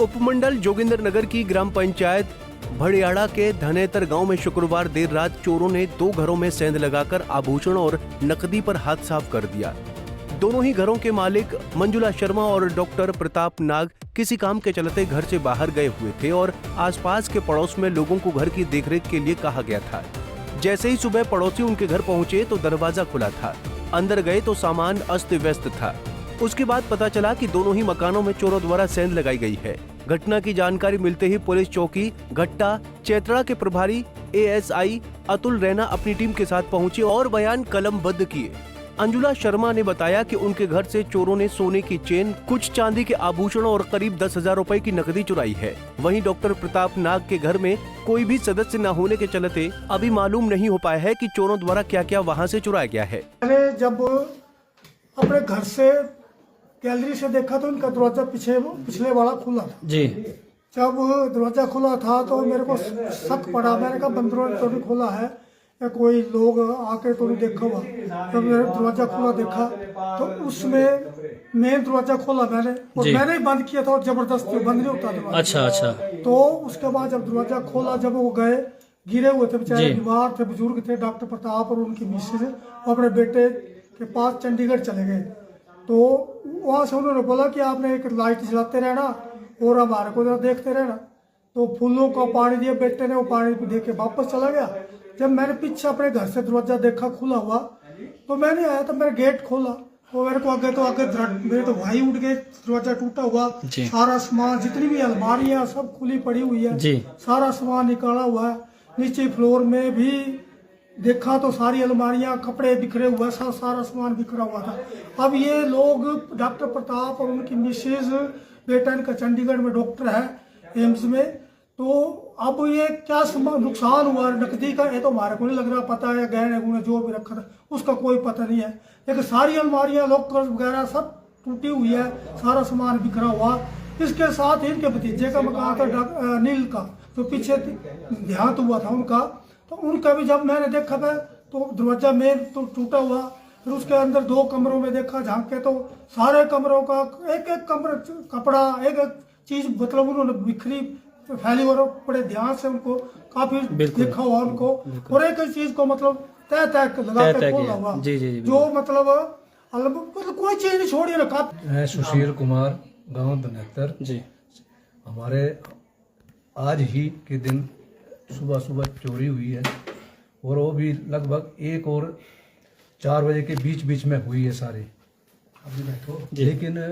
उपमंडल जोगिंदरनगर की ग्राम पंचायत भड़ियाड़ा के धनेतर गांव में शुक्रवार देर रात चोरों ने 2 घरों में सेंध लगाकर आभूषण और नकदी पर हाथ साफ कर दिया। दोनों ही घरों के मालिक मंजुला शर्मा और डॉक्टर प्रताप नाग किसी काम के चलते घर से बाहर गए हुए थे और आसपास के पड़ोस में लोगों को घर की देखरेख के लिए कहा गया था। जैसे ही सुबह पड़ोसी उनके घर पहुंचे तो दरवाजा खुला था। अंदर गए तो सामान अस्त व्यस्त था। उसके बाद पता चला कि दोनों ही मकानों में चोरों द्वारा सेंध लगाई गई है। घटना की जानकारी मिलते ही पुलिस चौकी घट्टा चैतरा के प्रभारी एएसआई अतुल रैना अपनी टीम के साथ पहुंचे और बयान कलमबद्ध किए। अंजुला शर्मा ने बताया कि उनके घर से चोरों ने सोने की चेन, कुछ चांदी के आभूषणों और करीब 10,000 रुपए की नकदी चुराई है। वहीं डॉक्टर प्रताप नाग के घर में कोई भी सदस्य न होने के चलते अभी मालूम नहीं हो पाया है कि चोरों द्वारा क्या क्या वहां से चुराया गया है। मैंने जब अपने घर से गैलरी से देखा तो उनका दरवाजा पिछले वाला खुला था जी। जब दरवाजा खुला था तो मेरे को शक पड़ा। मैंने कहा बंदरों ने तो नहीं खोला है या कोई लोग आके तो नहीं देखा हुआ। जब मैंने दरवाजा खुला देखा तो उसमें मेन दरवाजा खोला मैंने और मैंने ही बंद किया था और जबरदस्ती बंद नहीं होता दरवाजा। अच्छा। तो उसके बाद जब दरवाजा खोला, जब वो गए, गिरे हुए थे बेचारे, बीमार थे, बुजुर्ग थे, डॉक्टर प्रताप और उनकी मिसेज अपने बेटे के पास चंडीगढ़ चले गए। तो वहां से उन्होंने बोला कि आपने एक लाइट जलाते रहना और हमारे को जरा देखते रहना। तो फूलों का पानी दिया बेटे ने, वो पानी दे के वापस चला गया। जब मैंने पीछे अपने घर से दरवाजा देखा खुला हुआ तो मैंने आया तो मेरा गेट खोला तो मेरे को आगे मेरे तो भाई उठ गए। दरवाजा टूटा हुआ, सारा सामान, जितनी भी अलमारियां सब खुली पड़ी हुई है, सारा सामान निकाला हुआ है। नीचे फ्लोर में भी देखा तो सारी अलमारियां, कपड़े बिखरे हुए, सारा सामान बिखरा हुआ था। अब ये लोग डॉक्टर प्रताप और उनकी मिसेज, बेटा इनका चंडीगढ़ में डॉक्टर है एम्स में, तो अब ये क्या नुकसान हुआ नकदी का ये तो हमारे को नहीं लग रहा पता है। गहने गुणे जो भी रखा था उसका कोई पता नहीं है, लेकिन सारी अलमारियां, लॉकर वगैरह सब टूटी हुई है, सारा सामान बिखरा हुआ। इसके साथ ही इनके भतीजे का मकान था नील का, जो पीछे देहांत हुआ था उनका, तो उनका भी जब मैंने देखा था तो दरवाजा मेन तो टूटा हुआ। फिर उसके अंदर 2 कमरों में देखा, झांक के तो सारे कमरों का एक कमरा कपड़ा, एक चीज मतलब उन्होंने बिखरी फैली और बड़े ध्यान से उनको काफी देखा हुआ उनको, और एक चीज को मतलब तय लगा के खोला हुआ। जो मतलब कोई चीज नहीं छोड़ी रखा। मैं सुशील कुमार, गांव धनेतर जी। हमारे आज ही के दिन सुबह चोरी हुई है और वो भी लगभग 1 और 4 बजे के बीच में हुई है सारी। लेकिन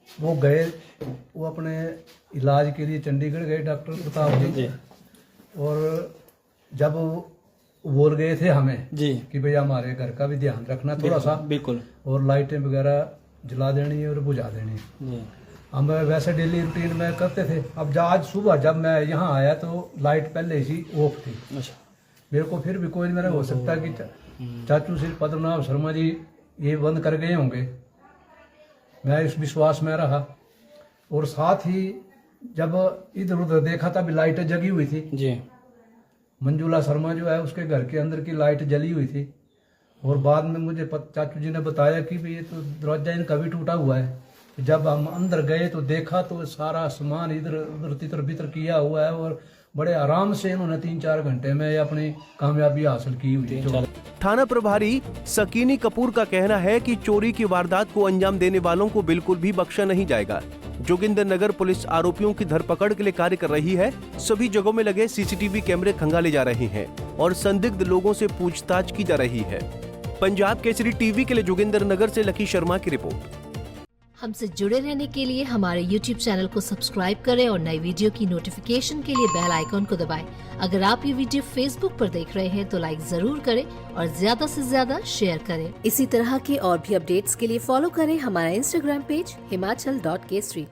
वो गए, वो अपने इलाज के लिए चंडीगढ़ गए डॉक्टर प्रताप जी, और जब बोल गए थे हमें कि भैया हमारे घर का भी ध्यान रखना थोड़ा सा, बिल्कुल, और लाइटें वगैरह जला देनी और बुझा देनी। हम वैसे डेली रूटीन में करते थे। अब आज सुबह जब मैं यहाँ आया तो लाइट पहले ही ऑफ थी। मेरे को फिर भी कोई मेरा हो सकता है कि चाचू श्री पद्मनाभ शर्मा जी ये बंद कर गए होंगे, मैं इस विश्वास में रहा। और साथ ही जब इधर उधर देखा तब लाइटें जगी हुई थी जी। मंजुला शर्मा जो है उसके घर के अंदर की लाइट जली हुई थी, और बाद में मुझे चाचू जी ने बताया कि ये तो दरवाजा इनका भी टूटा हुआ है। जब हम अंदर गए तो देखा तो सारा सामान इधर उधर तितर बितर किया हुआ है, और बड़े आराम से इन्होंने 3-4 घंटे में अपनी कामयाबी हासिल की हुई है। थाना प्रभारी सकीनी कपूर का कहना है कि चोरी की वारदात को अंजाम देने वालों को बिल्कुल भी बख्शा नहीं जाएगा। जोगिंदरनगर पुलिस आरोपियों की धरपकड़ के लिए कार्य कर रही है। सभी जगहों में लगे सीसीटीवी कैमरे खंगाले जा रहे हैं और संदिग्ध लोगों से पूछताछ की जा रही है। पंजाब केसरी टीवी के लिए जोगिंदरनगर से लकी शर्मा की रिपोर्ट। हमसे जुड़े रहने के लिए हमारे YouTube चैनल को सब्सक्राइब करें और नई वीडियो की नोटिफिकेशन के लिए बेल आइकॉन को दबाएं। अगर आप ये वीडियो Facebook पर देख रहे हैं तो लाइक जरूर करें और ज्यादा से ज्यादा शेयर करें। इसी तरह के और भी अपडेट्स के लिए फॉलो करें हमारा Instagram पेज himachal.kesri।